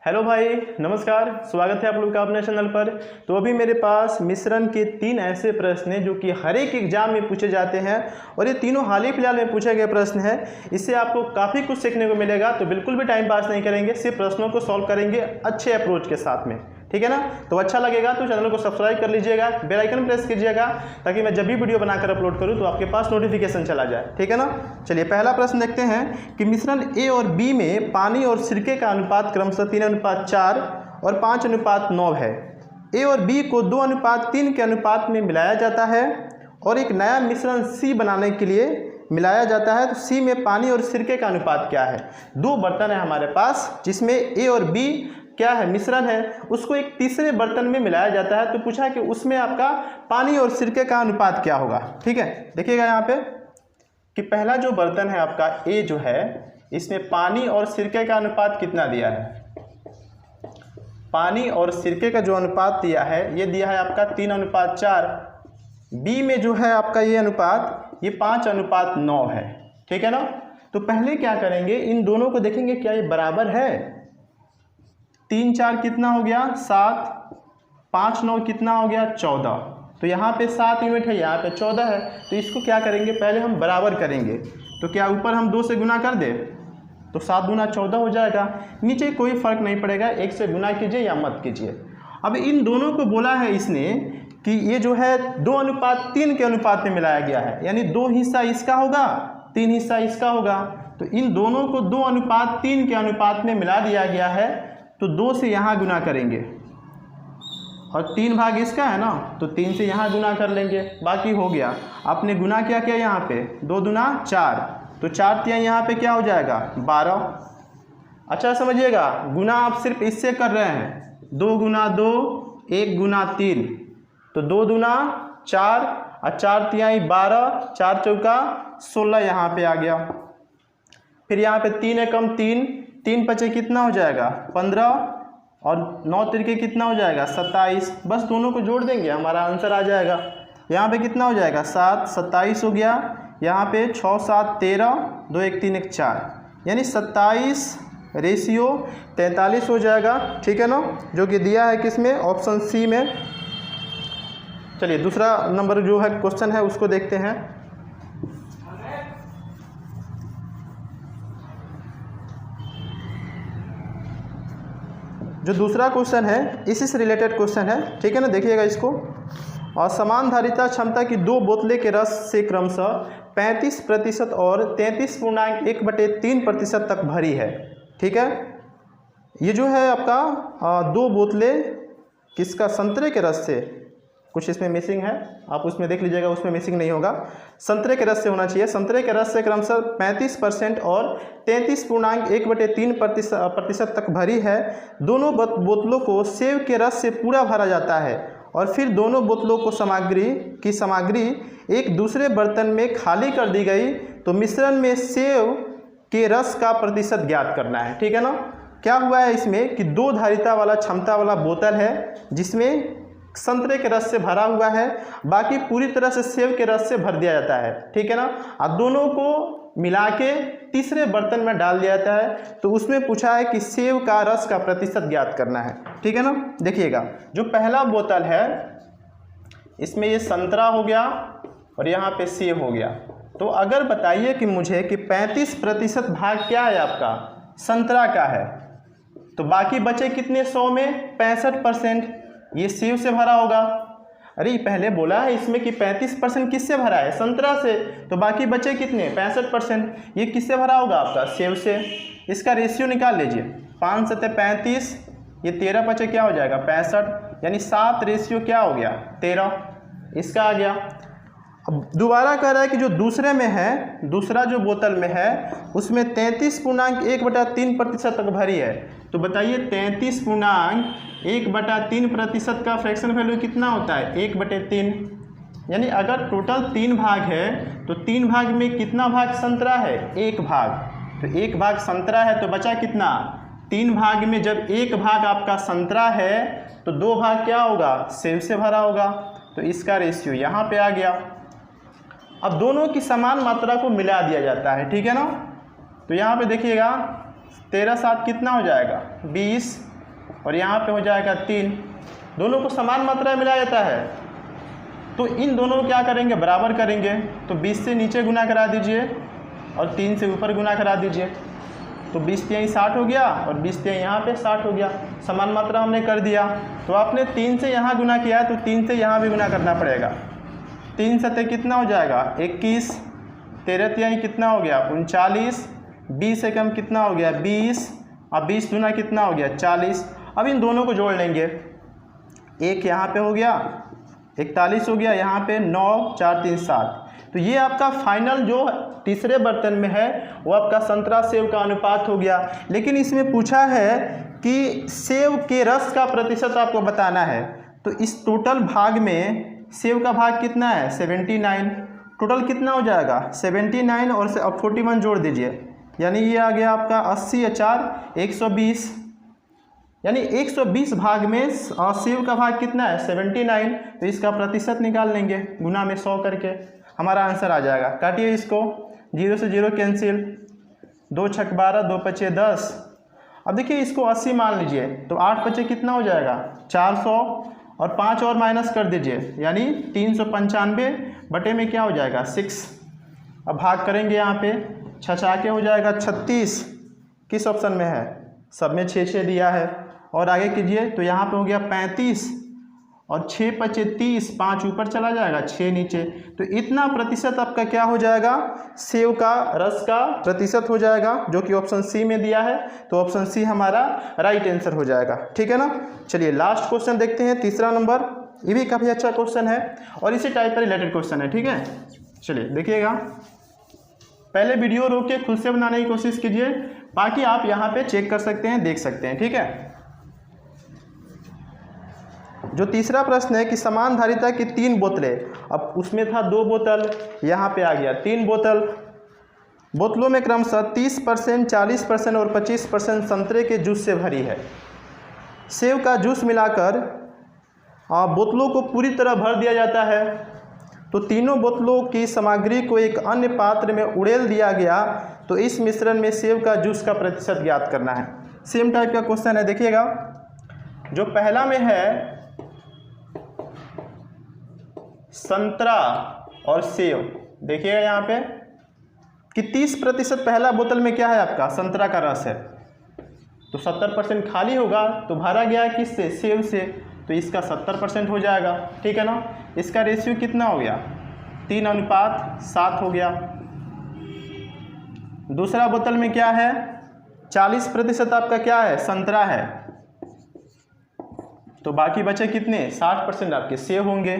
Hello भाई, नमस्कार। स्वागत है आप लोग का अपने चैनल पर। तो अभी मेरे पास मिश्रण के 3 ऐसे प्रश्न हैं जो कि हर एक एग्जाम में पूछे जाते हैं और ये तीनों हाल ही फिलहाल में पूछे गए प्रश्न हैं। इससे आपको काफ़ी कुछ सीखने को मिलेगा। तो बिल्कुल भी टाइम पास नहीं करेंगे, सिर्फ प्रश्नों को सॉल्व करेंगे अच्छे अप्रोच के साथ में, ठीक है ना। तो अच्छा लगेगा तो चैनल को सब्सक्राइब कर लीजिएगा, बेल आइकन प्रेस कीजिएगा ताकि मैं जब भी वीडियो बनाकर अपलोड करूँ तो आपके पास नोटिफिकेशन चला जाए, ठीक है ना। चलिए पहला प्रश्न देखते हैं कि मिश्रण ए और बी में पानी और सिरके का अनुपात क्रमशः 3:4 और 5:9 है। ए और बी को 2:3 के अनुपात में मिलाया जाता है और एक नया मिश्रण सी बनाने के लिए मिलाया जाता है। तो सी में पानी और सिरके का अनुपात क्या है। 2 बर्तन है हमारे पास जिसमें ए और बी क्या है, मिश्रण है, उसको एक तीसरे बर्तन में मिलाया जाता है। तो पूछा कि उसमें आपका पानी और सिरके का अनुपात क्या होगा। ठीक है, देखिएगा यहाँ पे कि पहला जो बर्तन है आपका ए जो है, इसमें पानी और सिरके का अनुपात कितना दिया है। पानी और सिरके का जो अनुपात दिया है ये दिया है आपका 3:4। बी में जो है आपका ये अनुपात ये 5:9 है, ठीक है ना। तो पहले क्या करेंगे, इन दोनों को देखेंगे क्या ये बराबर है। 3 4 कितना हो गया 7, 5 9 कितना हो गया 14। तो यहाँ पे 7 यूनिट है, यहाँ पे 14 है। तो इसको क्या करेंगे, पहले हम बराबर करेंगे। तो क्या ऊपर हम 2 से गुना कर दे तो 7 गुना 14 हो जाएगा। नीचे कोई फर्क नहीं पड़ेगा, 1 से गुना कीजिए या मत कीजिए। अब इन दोनों को बोला है इसने कि ये जो है 2:3 के अनुपात में मिलाया गया है, यानी 2 हिस्सा इसका होगा 3 हिस्सा इसका होगा। तो इन दोनों को 2:3 के अनुपात में मिला दिया गया है। तो 2 से यहाँ गुना करेंगे और 3 भाग इसका है ना, तो 3 से यहाँ गुना कर लेंगे, बाकी हो गया। आपने गुना क्या किया यहाँ पे 2 दूना 4, तो 4 तिया यहाँ पे क्या हो जाएगा 12। अच्छा समझिएगा, गुना आप सिर्फ इससे कर रहे हैं, 2 गुना 2 1 गुना 3, तो 2 दूना 4 और 4 तिहाई 12, 4 चौका 16 यहाँ पे आ गया। फिर यहाँ पे 3 एकम 3, 3 पचे कितना हो जाएगा 15 और 9 तिरके कितना हो जाएगा 27। बस दोनों को जोड़ देंगे, हमारा आंसर आ जाएगा। यहाँ पे कितना हो जाएगा 7 27 हो गया। यहाँ पे 6 7 13, 2 1 3 1 4, यानी 27:43 हो जाएगा, ठीक है ना, जो कि दिया है किसमें, ऑप्शन सी में। चलिए दूसरा नंबर जो है क्वेश्चन है उसको देखते हैं। जो दूसरा क्वेश्चन है इसी से रिलेटेड क्वेश्चन है, ठीक है ना, देखिएगा इसको। और समान धारिता क्षमता की 2 बोतलें के रस से क्रमशः 35% और 33.1/3% तक भरी है, ठीक है। ये जो है आपका 2 बोतलें किसका, संतरे के रस से, कुछ इसमें मिसिंग है, आप उसमें देख लीजिएगा, उसमें मिसिंग नहीं होगा, संतरे के रस से होना चाहिए। संतरे के रस से क्रमशः 35% और 33.1/3% तक भरी है। दोनों बोतलों को सेव के रस से पूरा भरा जाता है और फिर दोनों बोतलों को सामग्री एक दूसरे बर्तन में खाली कर दी गई। तो मिश्रण में सेव के रस का प्रतिशत ज्ञात करना है, ठीक है ना। क्या हुआ है इसमें कि 2 धारिता वाला क्षमता वाला बोतल है जिसमें संतरे के रस से भरा हुआ है, बाकी पूरी तरह से सेव के रस से भर दिया जाता है, ठीक है ना। और दोनों को मिला के तीसरे बर्तन में डाल दिया जाता है। तो उसमें पूछा है कि सेव का रस का प्रतिशत ज्ञात करना है, ठीक है ना। देखिएगा जो पहला बोतल है इसमें ये संतरा हो गया और यहाँ पे सेव हो गया। तो अगर बताइए कि मुझे कि 35% भाग क्या है आपका, संतरा का है, तो बाकी बचे कितने 100 में 65%, ये सेव से भरा होगा। अरे पहले बोला है इसमें कि 35% किससे भरा है, संतरा से, तो बाकी बचे कितने 65%, ये किससे भरा होगा आपका, सेव से। इसका रेशियो निकाल लीजिए, 5 7 35, ये 13 पचे क्या हो जाएगा 65, यानी 7 रेशियो क्या हो गया 13, इसका आ गया। अब दोबारा कह रहा है कि जो दूसरे में है, दूसरा जो बोतल में है उसमें 33.1/3% तक भरी है। तो बताइए 33.1/3% का फ्रैक्शन वैल्यू कितना होता है 1/3, यानी अगर टोटल 3 भाग है तो 3 भाग में कितना भाग संतरा है 1 भाग। तो 1 भाग संतरा है तो बचा कितना 3 भाग में जब 1 भाग आपका संतरा है तो 2 भाग क्या होगा सेव से भरा होगा। तो इसका रेशियो यहाँ पे आ गया। अब दोनों की समान मात्रा को मिला दिया जाता है, ठीक है ना। तो यहाँ पे देखिएगा 13 7 कितना हो जाएगा 20, और यहाँ पे हो जाएगा 3। दोनों को समान मात्रा में मिलाया जाता है, तो इन दोनों को क्या करेंगे, बराबर करेंगे। तो 20 से नीचे गुना करा दीजिए और 3 से ऊपर गुना करा दीजिए। तो 20 तिहाई 60 हो गया और 20 तिहाई यहाँ पे 60 हो गया। समान मात्रा हमने कर दिया। तो आपने 3 से यहाँ गुना किया है, तो 3 से यहाँ भी गुना करना पड़ेगा। 3 सतह कितना हो जाएगा, 21। 13 तिहाई कितना हो गया, 39। 20 से कम कितना हो गया, 20। अब 20 दूना कितना हो गया, 40। अब इन दोनों को जोड़ लेंगे। एक यहाँ पे हो गया 41 हो गया, यहाँ पे 9, 4, 3, 7। तो ये आपका फाइनल जो तीसरे बर्तन में है वो आपका संतरा सेव का अनुपात हो गया। लेकिन इसमें पूछा है कि सेव के रस का प्रतिशत आपको बताना है। तो इस टोटल भाग में सेव का भाग कितना है, 79। टोटल कितना हो जाएगा, 79 और अब 41 जोड़ दीजिए, यानी ये आ गया आपका 80 या 4 120। यानी 120 भाग में सेव का भाग कितना है, 79। तो इसका प्रतिशत निकाल लेंगे गुना में 100 करके, हमारा आंसर आ जाएगा। काटिए इसको, 0 से 0 कैंसिल, 2 छक 12, 2 पचे 10। अब देखिए इसको 80 मान लीजिए, तो 8 पचे कितना हो जाएगा, 400 और 5 और माइनस कर दीजिए, यानी 395 बटे में क्या हो जाएगा, 6। अब भाग करेंगे यहाँ पे, 6 के हो जाएगा 36। किस ऑप्शन में है, सब में 6 दिया है। और आगे कीजिए, तो यहाँ पे हो गया 35 और 6 पचे 30, 5 ऊपर चला जाएगा, 6 नीचे। तो इतना प्रतिशत आपका क्या हो जाएगा, सेव का रस का प्रतिशत हो जाएगा, जो कि ऑप्शन सी में दिया है। तो ऑप्शन सी हमारा राइट आंसर हो जाएगा। ठीक है ना। चलिए लास्ट क्वेश्चन देखते हैं, तीसरा नंबर। ये भी काफ़ी अच्छा क्वेश्चन है और इसी टाइप का रिलेटेड क्वेश्चन है। ठीक है, चलिए देखिएगा। पहले वीडियो रोक के खुद से बनाने की कोशिश कीजिए, बाकी आप यहाँ पे चेक कर सकते हैं, देख सकते हैं। ठीक है। जो तीसरा प्रश्न है कि समान धारिता की 3 बोतलें, अब उसमें था 2 बोतल, यहाँ पे आ गया 3 बोतल। बोतलों में क्रमशः 30%, 40% और 25% संतरे के जूस से भरी है। सेव का जूस मिलाकर बोतलों को पूरी तरह भर दिया जाता है। तो तीनों बोतलों की सामग्री को एक अन्य पात्र में उड़ेल दिया गया, तो इस मिश्रण में सेव का जूस का प्रतिशत ज्ञात करना है। सेम टाइप का क्वेश्चन है, देखिएगा। जो पहला में है संतरा और सेव, देखिएगा यहाँ पे कि 30% पहला बोतल में क्या है आपका, संतरा का रस है। तो 70% खाली होगा, तो भरा गया किससे, सेव से। तो इसका 70% हो जाएगा। ठीक है ना। इसका रेशियो कितना हो गया, 3:7 हो गया। दूसरा बोतल में क्या है, 40% आपका क्या है, संतरा है। तो बाकी बचे कितने, 60% आपके सेव होंगे।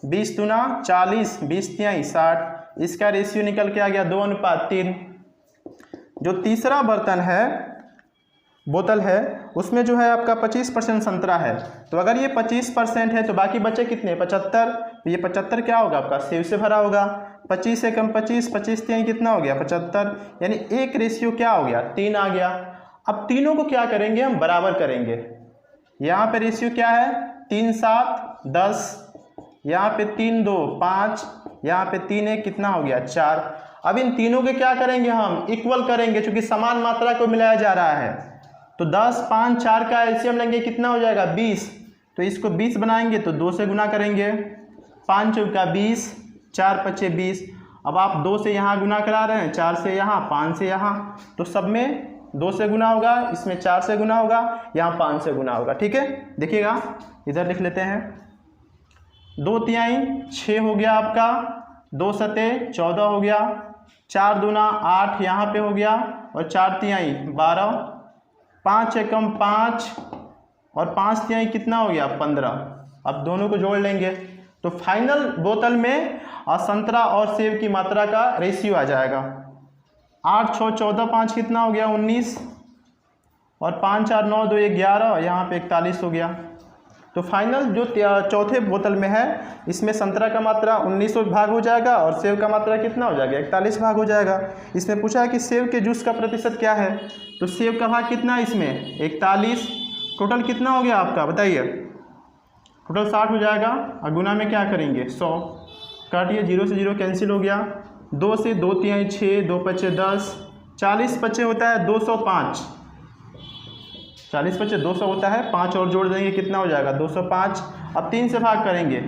20 दूना 40, 20 तिहाई 60। इसका रेशियो निकल के आ गया 2:3। जो तीसरा बर्तन है, बोतल है, उसमें जो है आपका 25% संतरा है। तो अगर ये 25% है तो बाकी बचे कितने, 75। तो ये 75 क्या होगा आपका, सेव से भरा होगा। 25 से कम 25, 25 तिहाई कितना हो गया, 75। यानी एक रेशियो क्या हो गया, 3 आ गया। अब तीनों को क्या करेंगे, हम बराबर करेंगे। यहाँ पे रेशियो क्या है, 3 7 10, यहाँ पे 3 2 5, यहाँ पे 3 1 कितना हो गया, 4। अब इन तीनों के क्या करेंगे, हम इक्वल करेंगे, क्योंकि समान मात्रा को मिलाया जा रहा है। तो 10 5 4 का एलसीएम लेंगे, कितना हो जाएगा, 20। तो इसको 20 बनाएंगे तो 2 से गुना करेंगे, 5 चौका 20, 4 पचे 20। अब आप 2 से यहाँ गुना करा रहे हैं, 4 से यहाँ, 5 से यहाँ, तो सब में 2 से गुना होगा, इसमें 4 से गुना होगा, यहाँ 5 से गुना होगा। ठीक है, देखिएगा इधर लिख लेते हैं। 2 तिहाई 6 हो गया आपका, 2 सते 14 हो गया, 4 दूना 8 यहाँ पे हो गया, और 4 तिहाई 12, 5 एकम 5 और 5 तिहाई कितना हो गया, 15। अब दोनों को जोड़ लेंगे तो फाइनल बोतल में संतरा और सेब की मात्रा का रेशियो आ जाएगा। 8 6 14, 5 कितना हो गया, 19, और 5 4 9 2 11, यहाँ पे 41 हो गया। तो फाइनल जो चौथे बोतल में है, इसमें संतरा का मात्रा 1900 भाग हो जाएगा और सेब का मात्रा कितना हो जाएगा, 41 भाग हो जाएगा। इसमें पूछा है कि सेब के जूस का प्रतिशत क्या है, तो सेब का भाग कितना है इसमें, 41। टोटल कितना हो गया आपका, बताइए। टोटल 60 हो जाएगा, और गुना में क्या करेंगे, 100। काटिए, 0 से 0 कैंसिल हो गया, 2 से 2 तिहाई 6, 2 पचे 10, 40 पचे होता है 205। 40 × 5 200 होता है, 5 और जोड़ देंगे कितना हो जाएगा 205। अब 3 से भाग करेंगे,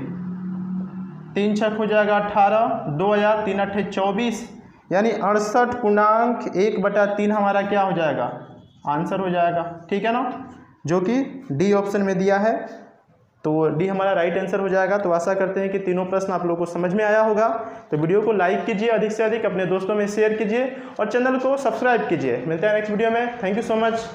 3 छक हो जाएगा 18, 2000 3 8 24, यानी 68.1/3 हमारा क्या हो जाएगा, आंसर हो जाएगा। ठीक है ना, जो कि डी ऑप्शन में दिया है, तो डी हमारा राइट आंसर हो जाएगा। तो आशा करते हैं कि तीनों प्रश्न आप लोगों को समझ में आया होगा। तो वीडियो को लाइक कीजिए, अधिक से अधिक अपने दोस्तों में शेयर कीजिए और चैनल को सब्सक्राइब कीजिए। मिलते हैं नेक्स्ट वीडियो में। Thank you so much.